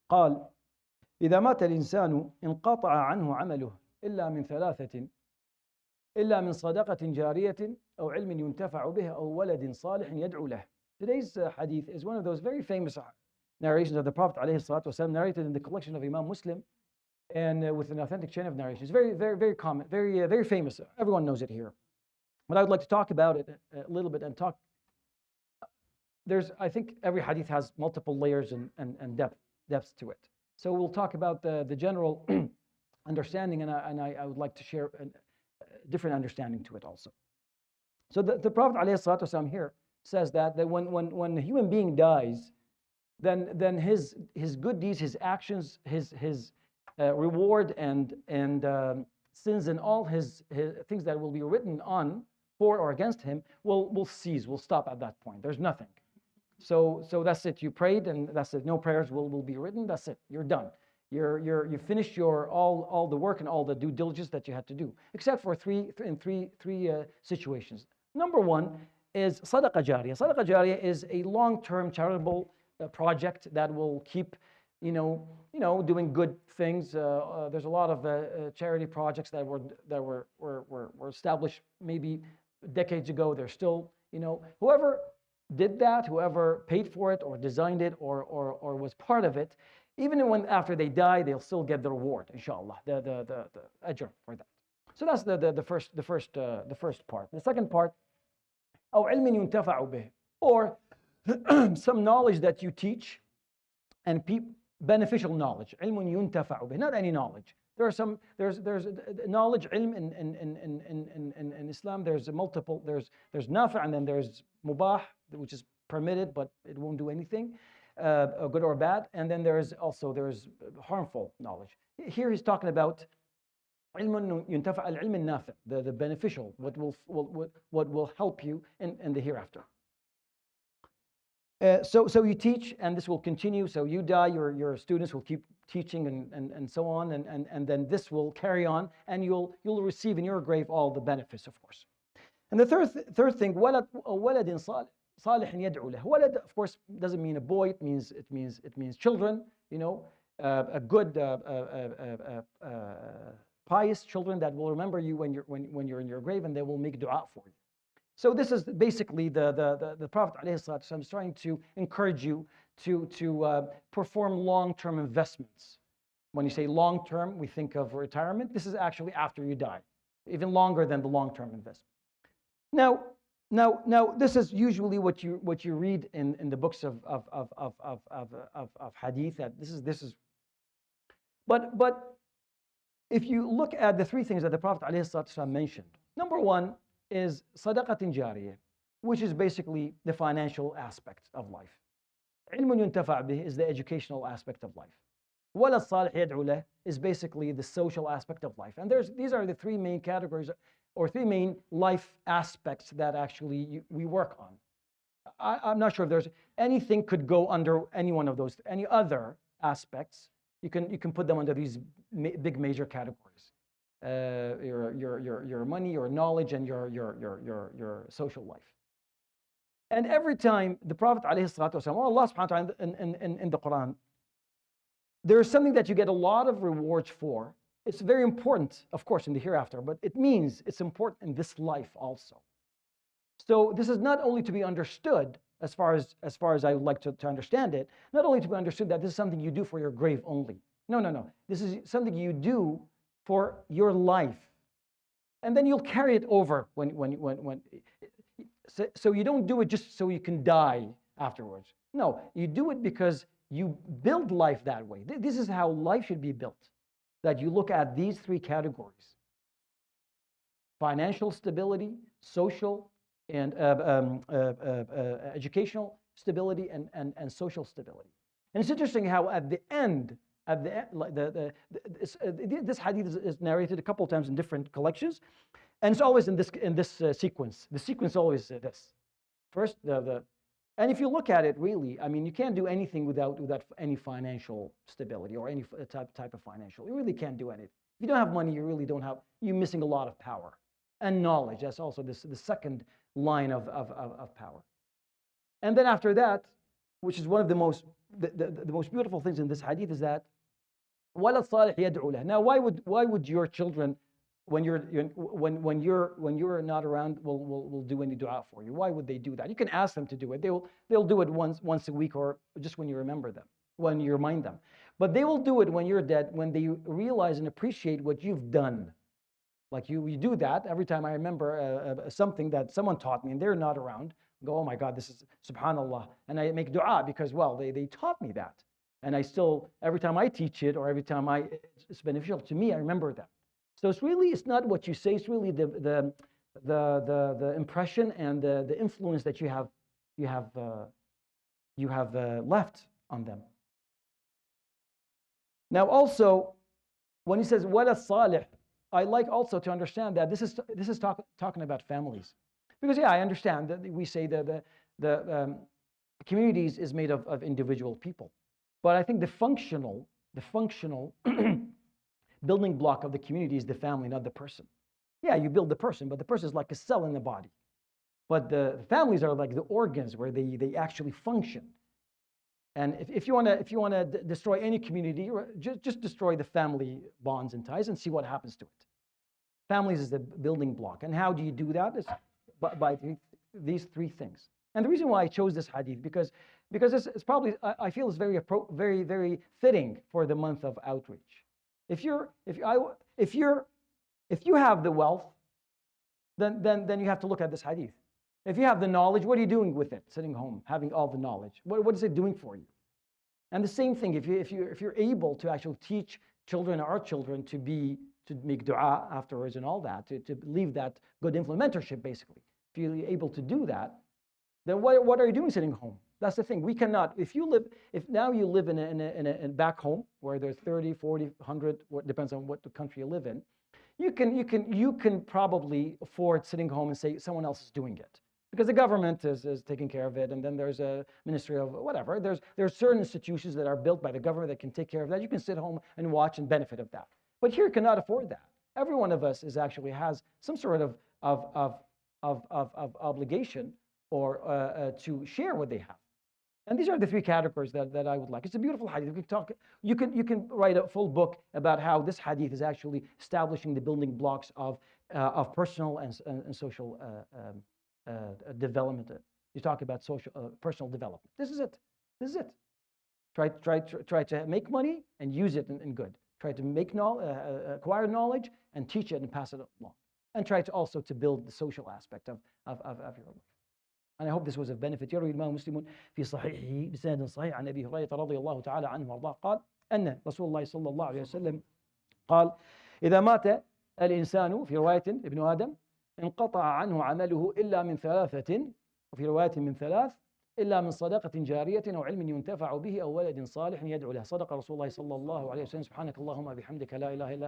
قال إذا مات الإنسان انقطع عنه عمله إلا من ثلاثة إلا من صدقة جارية أو علم ينتفع به أو ولد صالح يدعو له. Today's hadith is one of those very famous narrations of the Prophet ﷺ, narrated in the collection of Imam Muslim, and with an authentic chain of narrations. Very, very, very common, very, very famous. Everyone knows it here. But I would like to talk about it a little bit and talk. I think every hadith has multiple layers and depths to it. So we'll talk about the general understanding, and I would like to share a different understanding to it also. So the Prophet ﷺ here says that when a human being dies, then his good deeds, his actions, his reward and sins and all his things that will be written on for or against him will cease, will stop at that point. There's nothing. So that's it. You prayed and that's it. No prayers will be written. That's it. You're done. You finished your all the work and all the due diligence that you had to do, except for three situations. Number one is sadaqah jariyah. Sadaqah jariyah is a long-term charitable project that will keep, doing good things. There's a lot of charity projects that were established maybe decades ago. They're still, whoever did that, whoever paid for it or designed it or was part of it, even when after they die, they'll still get the reward, inshallah, the ajr for that. So that's the first part. The second part, أو علم ينتفع به, or some knowledge that you teach and beneficial knowledge. علم ينتفع به, not any knowledge. There's knowledge, ilm in Islam. There's multiple. There's nafi' and then there's mubah, which is permitted but it won't do anything, good or bad. And then there's harmful knowledge. Here he's talking about علم ينتفع, العلم النافع, the beneficial, what will help you in the hereafter. So you teach, and this will continue. So you die, your students will keep teaching and so on, and then this will carry on, and you'll receive in your grave all the benefits, of course. And the third thing, ولد صالح يدعو له. Walad, of course, doesn't mean a boy. It means children. A good pious children that will remember you when you're in your grave, and they will make dua for you. So this is basically the Prophet ﷺ is trying to encourage you to perform long-term investments. When you say long-term, we think of retirement. This is actually after you die, even longer than the long-term investment. Now, this is usually what you read in the books of hadith. That this is. But if you look at the three things that the Prophet ﷺ mentioned, number one is sadaqatin jariyah, which is basically the financial aspect of life. علم ينتفع به is the educational aspect of life. ولد صالح يدعو له is basically the social aspect of life. And these are the three main categories or three main life aspects that actually we work on. I'm not sure if there's anything could go under any one of those. Any other aspects, you can put them under these big major categories. Your money, your knowledge, and your social life. And every time the Prophet ﷺ, or Allah subhanahu wa ta'ala in the Quran, there is something that you get a lot of rewards for. It's very important, of course, in the hereafter, but it means it's important in this life also. So this is not only to be understood, as far as I would like to understand it, not only to be understood that this is something you do for your grave only. No. This is something you do for your life, and then you'll carry it over when. So you don't do it just so you can die afterwards. No, you do it because you build life that way. This is how life should be built. That you look at these three categories: financial stability, social and educational stability, and social stability. And it's interesting how at the end. This hadith is narrated a couple of times in different collections, and it's always in this sequence. The sequence always this. First, and if you look at it, really, I mean, you can't do anything without any financial stability or any type of financial. You really can't do anything. If you don't have money, you're missing a lot of power and knowledge. That's also the second line of power. And then after that, which is one of the most the most beautiful things in this hadith is that وَلَا الصَّالِحِ يَدْعُو لَهُ. Now, why would your children, when you're not around, will do any dua for you? Why would they do that? You can ask them to do it. They'll do it once a week, or just when you remember them, when you remind them. But they will do it when you're dead, when they realize and appreciate what you've done. Like you do that every time I remember something that someone taught me and they're not around. I go, oh my God, this is subhanallah. And I make dua because, well, they taught me that. And I still, every time I teach it or every time it's beneficial to me, I remember them. So it's not what you say, it's really the impression and the influence that you have left on them. Now also, when he says wala salih, I like also to understand that this is talking about families, because I understand that we say that the communities is made of individual people, but I think the functional building block of the community is the family, not the person. Yeah, you build the person, but the person is like a cell in the body. But the families are like the organs where they actually function. And if you want to destroy any community, just destroy the family bonds and ties and see what happens to it. Families is the building block. And how do you do that? Is by these three things. And the reason why I chose this hadith, because it's probably, I feel it's very, very fitting for the month of outreach. If you have the wealth, then you have to look at this hadith. If you have the knowledge, what are you doing with it? Sitting home, having all the knowledge. What is it doing for you? And the same thing, if you're able to actually teach children, our children, to make dua afterwards and all that, to leave that good influence, mentorship basically. If you're able to do that, then what are you doing sitting home? That's the thing. We cannot. If now you live in back home where there's 30, 40, 100, depends on what the country you live in, you can probably afford sitting home and say someone else is doing it. Because the government is taking care of it, and then there's a ministry of whatever. There's certain institutions that are built by the government that can take care of that. You can sit home and watch and benefit of that. But here you cannot afford that. Every one of us actually has some sort of obligation or to share what they have. And these are the three categories that I would like. It's a beautiful hadith. You can write a full book about how this hadith is actually establishing the building blocks of personal and social development. You talk about personal development. This is it. Try to make money and use it in good. Try to acquire knowledge and teach it and pass it along. And try to also to build the social aspect of your life. And I hope this was of benefit. يروي الإمام مسلم في صحيحه بسند صحيح عن أبي هريرة رضي الله تعالى عنه وارضاه قال أن رسول الله صلى الله عليه وسلم قال إذا مات الإنسان في رواية ابن آدم انقطع عنه عمله إلا من ثلاثة، وفي رواية من ثلاث، إلا من صدقة جارية أو علم ينتفع به أو ولد صالح يدعو له. صدق رسول الله صلى الله عليه وسلم. سبحانك اللهم وبحمدك لا إله إلا أنت